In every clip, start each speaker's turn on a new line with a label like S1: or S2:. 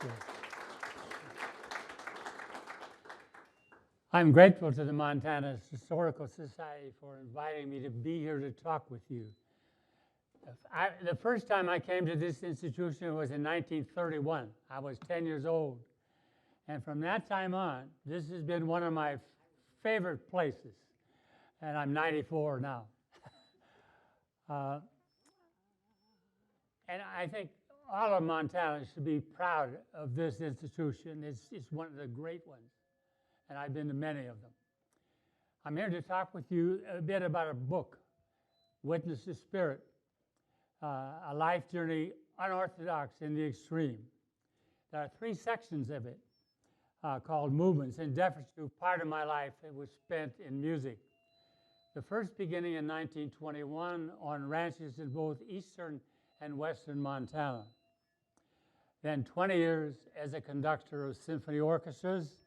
S1: you. I'm grateful to the Montana Historical Society for inviting me to be here to talk with you. The first time I came to this institution was in 1931. I was 10 years old. And from that time on, this has been one of my favorite places. And I'm 94 now. And I think all of Montana should be proud of this institution. It's one of the great ones. And I've been to many of them. I'm here to talk with you a bit about a book, Witness the Spirit, a life journey unorthodox in the extreme. There are 3 sections of it called Movements, in deference to part of my life that was spent in music. The first beginning in 1921 on ranches in both eastern and western Montana. Then 20 years as a conductor of symphony orchestras,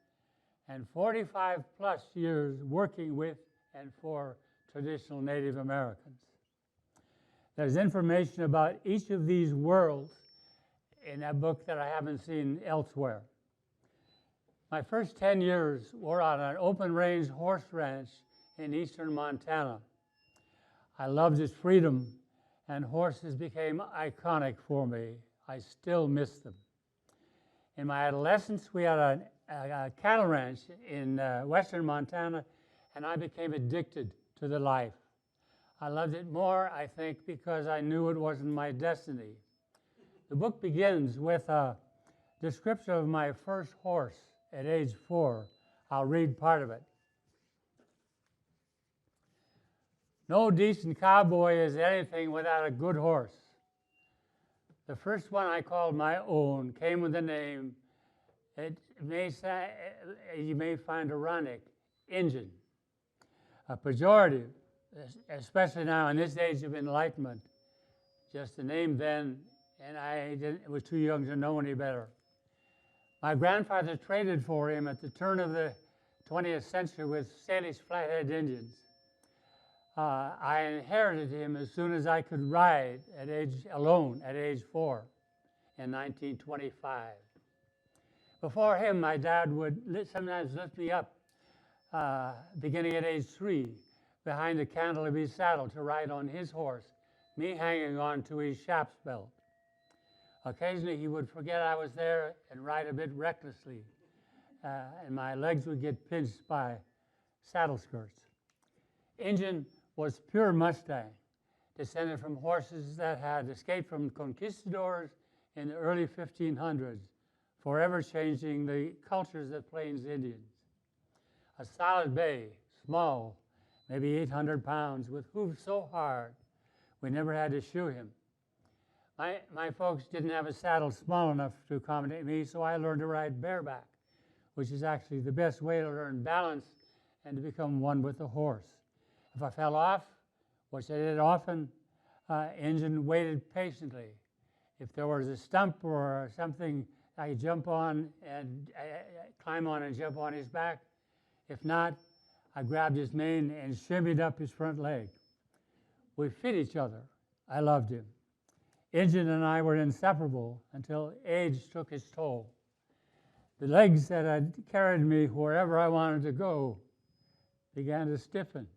S1: and 45 plus years working with and for traditional Native Americans. There's information about each of these worlds in that book that I haven't seen elsewhere. My first 10 years were on an open range horse ranch in eastern Montana. I loved its freedom, and horses became iconic for me. I still miss them. In my adolescence, we had a cattle ranch in western Montana, and I became addicted to the life. I loved it more, I think, because I knew it wasn't my destiny. The book begins with a description of my first horse at age 4. I'll read part of it. No decent cowboy is anything without a good horse. The first one I called my own came with the name, you may find ironic, Injun, a pejorative, especially now in this age of enlightenment. Just a name then, and I was too young to know any better. My grandfather traded for him at the turn of the 20th century with Salish Flathead Indians. I inherited him as soon as I could ride alone at age 4 in 1925. Before him, my dad would sometimes lift me up, beginning at age 3, behind the cantle of his saddle to ride on his horse, me hanging on to his shaft belt. Occasionally, he would forget I was there and ride a bit recklessly, and my legs would get pinched by saddle skirts. Injun was pure Mustang, descended from horses that had escaped from conquistadors in the early 1500s, forever changing the cultures of Plains Indians. A solid bay, small, maybe 800 pounds, with hooves so hard we never had to shoe him. My folks didn't have a saddle small enough to accommodate me, so I learned to ride bareback, which is actually the best way to learn balance and to become one with the horse. If I fell off, which I did often, Injun waited patiently. If there was a stump or something, I could jump on and climb on and jump on his back. If not, I grabbed his mane and shimmied up his front leg. We fit each other. I loved him. Injun and I were inseparable until age took its toll. The legs that had carried me wherever I wanted to go began to stiffen.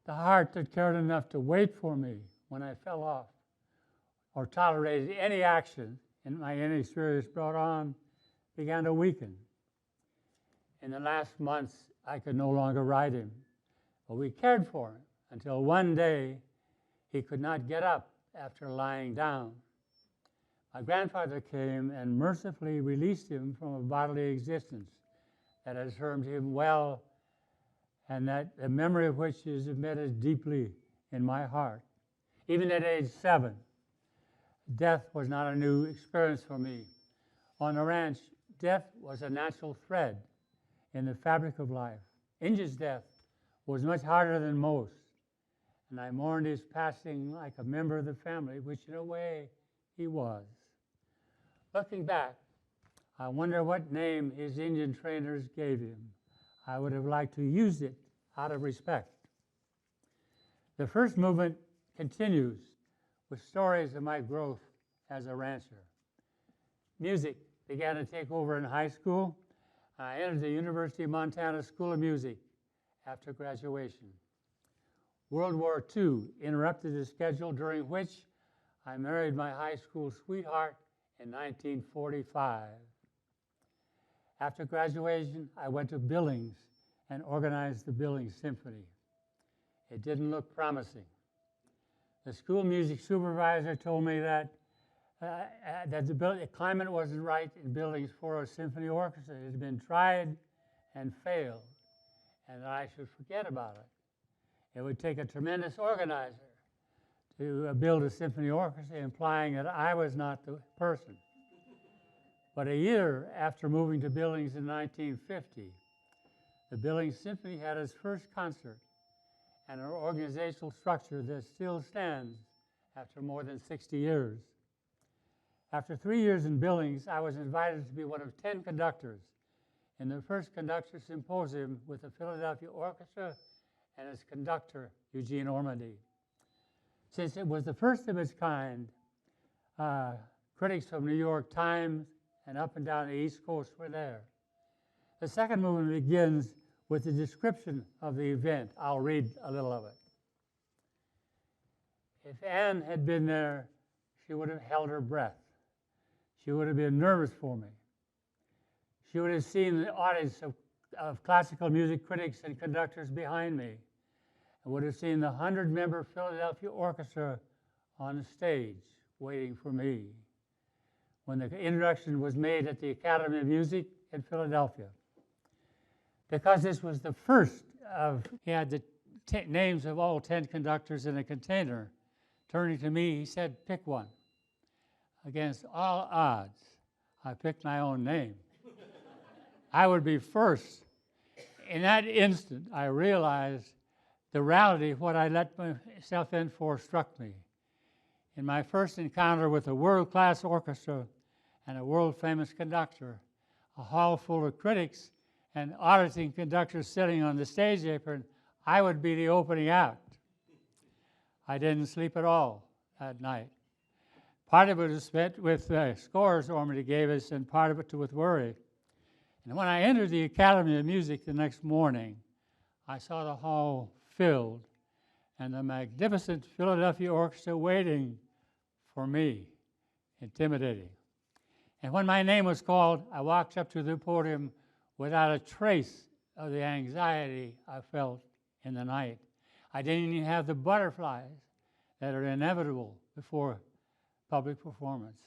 S1: The heart that cared enough to wait for me when I fell off or tolerated any action in my inexperience brought on began to weaken. In the last months, I could no longer ride him, but we cared for him until one day he could not get up after lying down. My grandfather came and mercifully released him from a bodily existence that had harmed him well, and that the memory of which is embedded deeply in my heart. Even at age 7, death was not a new experience for me. On the ranch, death was a natural thread in the fabric of life. Injun's death was much harder than most, and I mourned his passing like a member of the family, which in a way he was. Looking back, I wonder what name his Indian trainers gave him. I would have liked to use it out of respect. The first movement continues with stories of my growth as a rancher. Music began to take over in high school. I entered the University of Montana School of Music after graduation. World War II interrupted the schedule, during which I married my high school sweetheart in 1945. After graduation, I went to Billings and organized the Billings Symphony. It didn't look promising. The school music supervisor told me that the climate wasn't right in Billings for a symphony orchestra. It had been tried and failed, and that I should forget about it. It would take a tremendous organizer to build a symphony orchestra, implying that I was not the person. But a year after moving to Billings in 1950, the Billings Symphony had its first concert and an organizational structure that still stands after more than 60 years. After 3 years in Billings, I was invited to be one of 10 conductors in the first conductor symposium with the Philadelphia Orchestra and its conductor, Eugene Ormandy. Since it was the first of its kind, critics from New York Times and up and down the East Coast were there. The second movement begins with a description of the event. I'll read a little of it. If Anne had been there, she would have held her breath. She would have been nervous for me. She would have seen the audience of classical music critics and conductors behind me, and would have seen the 100-member Philadelphia Orchestra on the stage waiting for me when the introduction was made at the Academy of Music in Philadelphia. Because this was the first of, he had the names of all 10 conductors in a container. Turning to me, he said, pick one. Against all odds, I picked my own name. I would be first. In that instant, I realized the reality of what I let myself in for struck me. In my first encounter with a world-class orchestra and a world-famous conductor, a hall full of critics and auditing conductors sitting on the stage apron, I would be the opening act. I didn't sleep at all that night. Part of it was spent with scores Ormandy gave us, and part of it with worry. And when I entered the Academy of Music the next morning, I saw the hall filled and the magnificent Philadelphia Orchestra waiting for me, intimidating. And when my name was called, I walked up to the podium without a trace of the anxiety I felt in the night. I didn't even have the butterflies that are inevitable before public performance.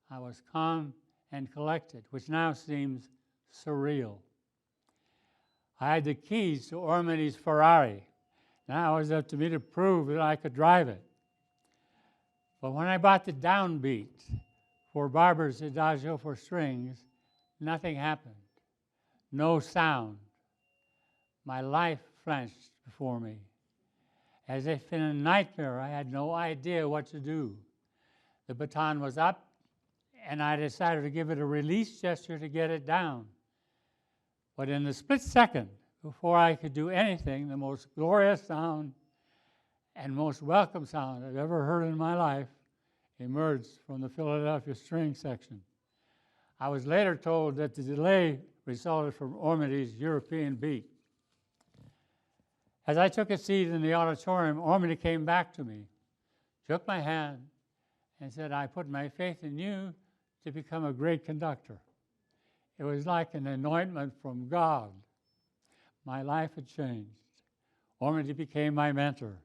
S1: I was calm and collected, which now seems surreal. I had the keys to Ormandy's Ferrari. Now it was up to me to prove that I could drive it. But when I bought the downbeat for Barber's Adagio for strings, nothing happened. No sound. My life flashed before me. As if in a nightmare, I had no idea what to do. The baton was up, and I decided to give it a release gesture to get it down. But in the split second, before I could do anything, the most glorious sound and most welcome sound I've ever heard in my life emerged from the Philadelphia string section. I was later told that the delay resulted from Ormandy's European beat. As I took a seat in the auditorium, Ormandy came back to me, shook my hand, and said, I put my faith in you to become a great conductor. It was like an anointment from God. My life had changed. Ormandy became my mentor.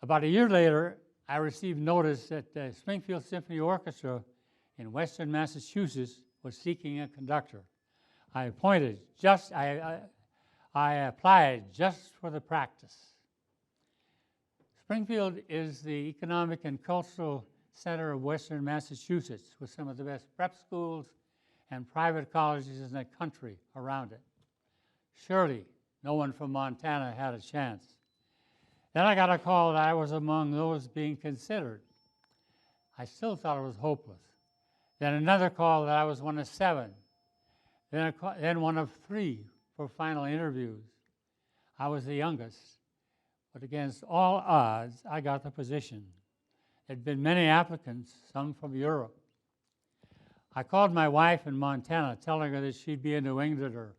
S1: About a year later, I received notice that the Springfield Symphony Orchestra in Western Massachusetts was seeking a conductor. I applied just for the practice. Springfield is the economic and cultural center of Western Massachusetts, with some of the best prep schools and private colleges in the country around it. Surely, no one from Montana had a chance. Then I got a call that I was among those being considered. I still thought it was hopeless. Then another call that I was one of 7. Then one of 3 for final interviews. I was the youngest, but against all odds, I got the position. There had been many applicants, some from Europe. I called my wife in Montana, telling her that she'd be a New Englander.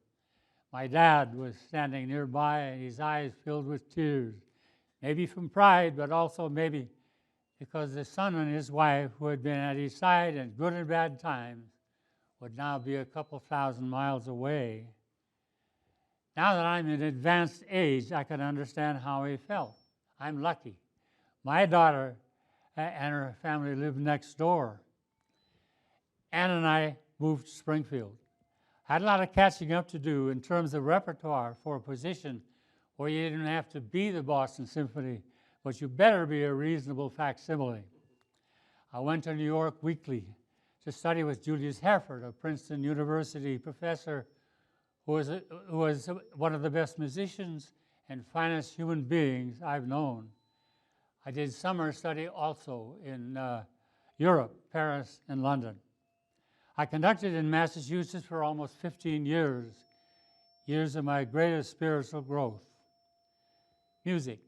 S1: My dad was standing nearby, and his eyes filled with tears, maybe from pride, but also maybe because the son and his wife, who had been at his side in good and bad times, would now be a couple thousand miles away. Now that I'm in advanced age, I can understand how he felt. I'm lucky. My daughter and her family lived next door. Ann and I moved to Springfield. I had a lot of catching up to do in terms of repertoire for a position where you didn't have to be the Boston Symphony, but you better be a reasonable facsimile. I went to New York weekly to study with Julius Herford, a Princeton University professor who was one of the best musicians and finest human beings I've known. I did summer study also in Europe, Paris, and London. I conducted in Massachusetts for almost 15 years, years of my greatest spiritual growth. Music,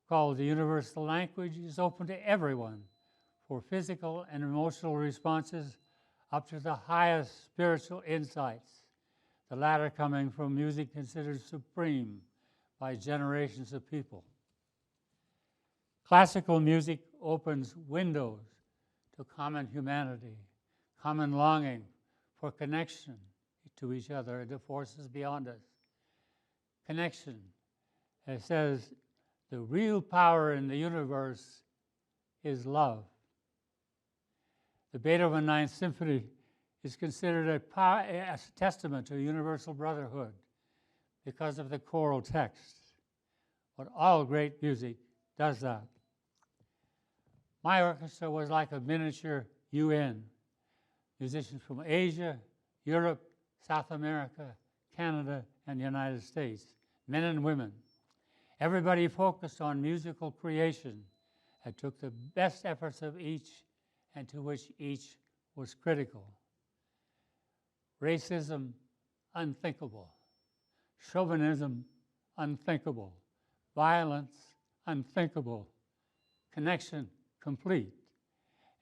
S1: called the universal language, is open to everyone for physical and emotional responses up to the highest spiritual insights, the latter coming from music considered supreme by generations of people. Classical music opens windows to common humanity, common longing for connection to each other and to forces beyond us. Connection, it says, the real power in the universe is love. The Beethoven Ninth Symphony is considered a testament to universal brotherhood because of the choral text. But all great music does that. My orchestra was like a miniature UN. Musicians from Asia, Europe, South America, Canada, and the United States, men and women. Everybody focused on musical creation and took the best efforts of each and to which each was critical. Racism, unthinkable. Chauvinism, unthinkable. Violence, unthinkable. Connection, complete.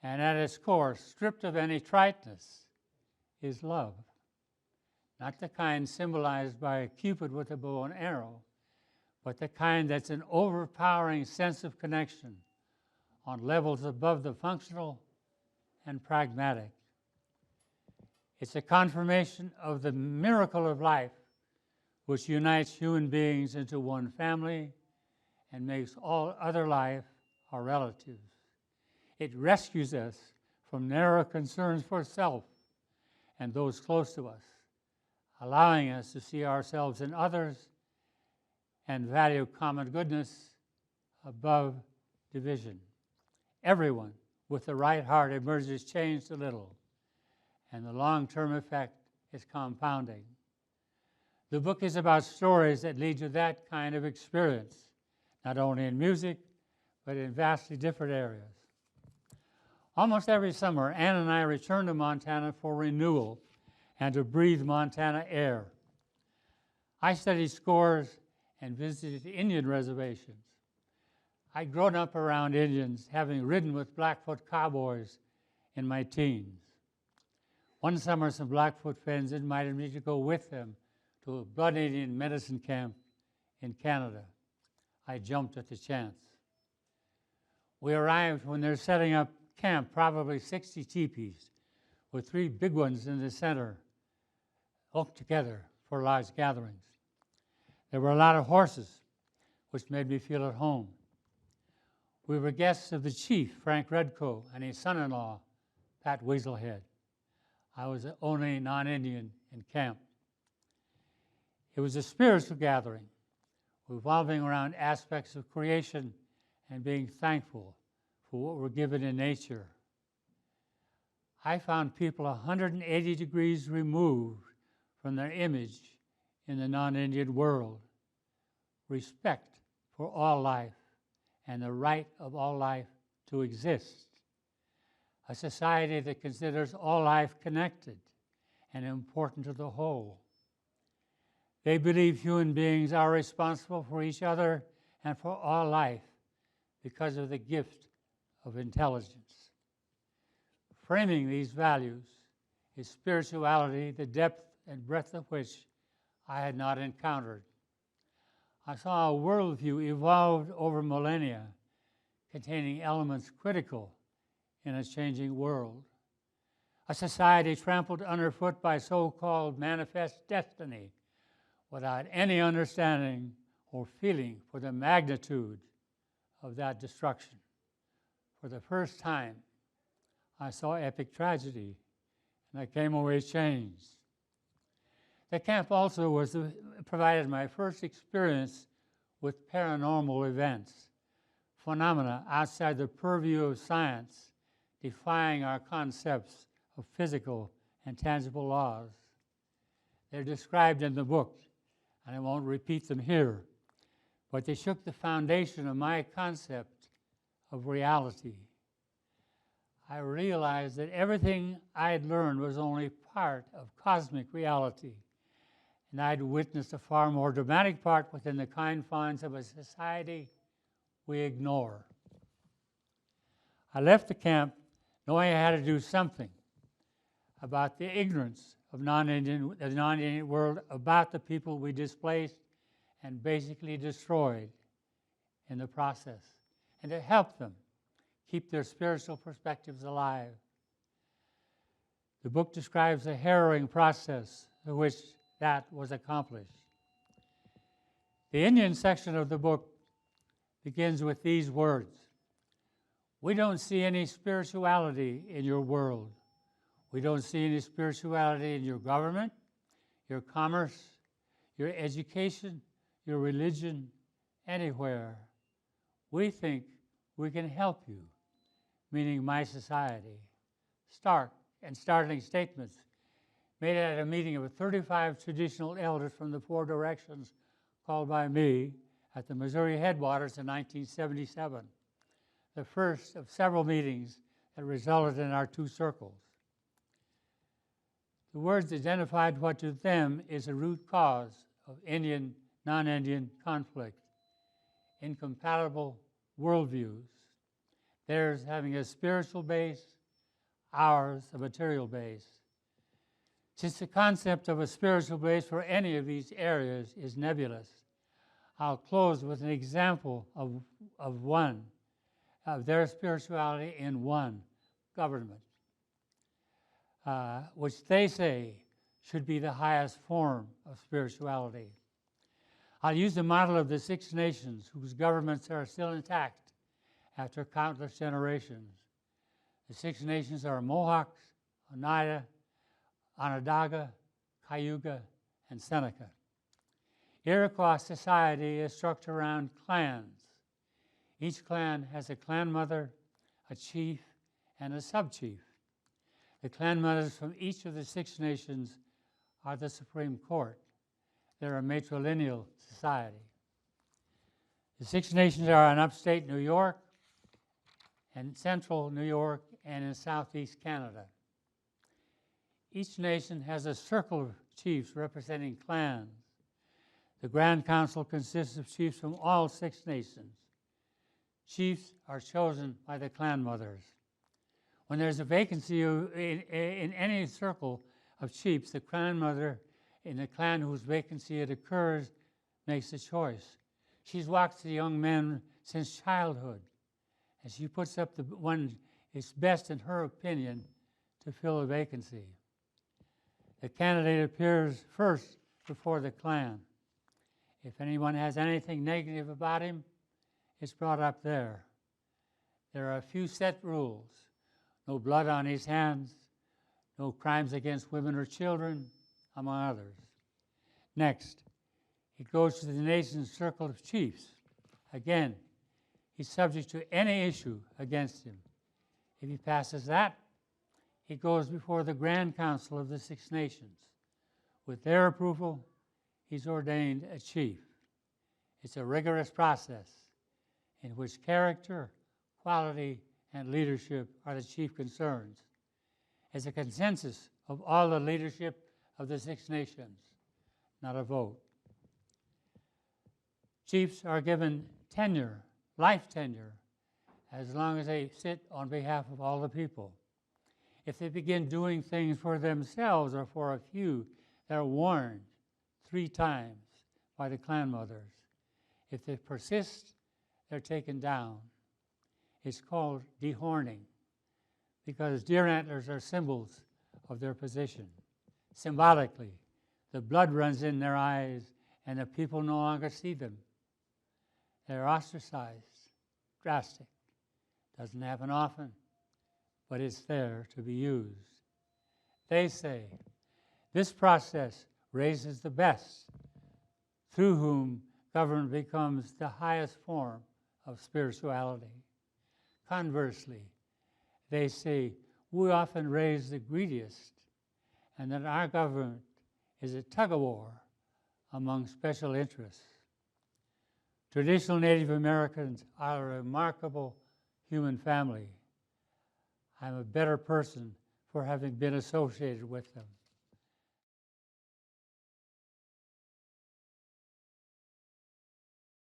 S1: And at its core, stripped of any triteness, is love. Not the kind symbolized by a Cupid with a bow and arrow, but the kind that's an overpowering sense of connection on levels above the functional and pragmatic. It's a confirmation of the miracle of life, which unites human beings into one family and makes all other life our relatives. It rescues us from narrow concerns for self and those close to us, allowing us to see ourselves in others and value common goodness above division. Everyone with the right heart emerges changed a little, and the long-term effect is compounding. The book is about stories that lead to that kind of experience, not only in music, but in vastly different areas. Almost every summer, Ann and I return to Montana for renewal and to breathe Montana air. I studied scores and visited Indian reservations. I'd grown up around Indians, having ridden with Blackfoot cowboys in my teens. One summer, some Blackfoot friends invited me to go with them to a Blood Indian medicine camp in Canada. I jumped at the chance. We arrived when they're setting up camp, probably 60 teepees, with 3 big ones in the center, hooked together for large gatherings. There were a lot of horses, which made me feel at home. We were guests of the chief, Frank Redcoe, and his son-in-law, Pat Weaselhead. I was the only non-Indian in camp. It was a spiritual gathering, revolving around aspects of creation and being thankful for what we're given in nature. I found people 180 degrees removed from their image in the non-Indian world. Respect for all life and the right of all life to exist. A society that considers all life connected and important to the whole. They believe human beings are responsible for each other and for all life because of the gift of intelligence. Framing these values his spirituality, the depth and breadth of which I had not encountered. I saw a worldview evolved over millennia, containing elements critical in a changing world. A society trampled underfoot by so-called manifest destiny without any understanding or feeling for the magnitude of that destruction. For the first time, I saw epic tragedy, and I came away changed. The camp also provided my first experience with paranormal events, phenomena outside the purview of science, defying our concepts of physical and tangible laws. They're described in the book, and I won't repeat them here, but they shook the foundation of my concept of reality. I realized that everything I had learned was only part of cosmic reality, and I'd witnessed a far more dramatic part within the confines of a society we ignore. I left the camp knowing I had to do something about the ignorance of the non-Indian world, about the people we displaced and basically destroyed in the process, and to help them keep their spiritual perspectives alive. The book describes the harrowing process through which that was accomplished. The Indian section of the book begins with these words: "We don't see any spirituality in your world. We don't see any spirituality in your government, your commerce, your education, your religion, anywhere. We think we can help you," meaning my society. Stark and startling statements made at a meeting of 35 traditional elders from the four directions called by me at the Missouri headwaters in 1977, the first of several meetings that resulted in our two circles. The words identified what to them is the root cause of Indian, non-Indian conflict: incompatible worldviews, theirs having a spiritual base, ours a material base. Since the concept of a spiritual base for any of these areas is nebulous, I'll close with an example of one, of their spirituality in one government, which they say should be the highest form of spirituality. I'll use the model of the Six Nations, whose governments are still intact after countless generations. The Six Nations are Mohawks, Oneida, Onondaga, Cayuga, and Seneca. Iroquois society is structured around clans. Each clan has a clan mother, a chief, and a sub-chief. The clan mothers from each of the Six Nations are the Supreme Court. They're a matrilineal society. The Six Nations are in upstate New York, and central New York, and in southeast Canada. Each nation has a circle of chiefs representing clans. The Grand Council consists of chiefs from all Six Nations. Chiefs are chosen by the clan mothers. When there's a vacancy in any circle of chiefs, the clan mother in the clan whose vacancy it occurs makes a choice. She's watched the young men since childhood, and she puts up the one is best in her opinion to fill a vacancy. The candidate appears first before the clan. If anyone has anything negative about him, it's brought up there. There are a few set rules: no blood on his hands, no crimes against women or children, among others. Next, he goes to the nation's circle of chiefs. Again, he's subject to any issue against him. If he passes that, he goes before the Grand Council of the Six Nations. With their approval, he's ordained a chief. It's a rigorous process in which character, quality, and leadership are the chief concerns. It's a consensus of all the leadership of the Six Nations, not a vote. Chiefs are given tenure, life tenure, as long as they sit on behalf of all the people. If they begin doing things for themselves or for a few, they're warned 3 times by the clan mothers. If they persist, they're taken down. It's called dehorning because deer antlers are symbols of their position. Symbolically, the blood runs in their eyes and the people no longer see them. They're ostracized, drastic. Doesn't happen often, but it's there to be used. They say, this process raises the best, through whom government becomes the highest form of spirituality. Conversely, they say, we often raise the greediest, and that our government is a tug-of-war among special interests. Traditional Native Americans are a remarkable human family. I'm a better person for having been associated with them.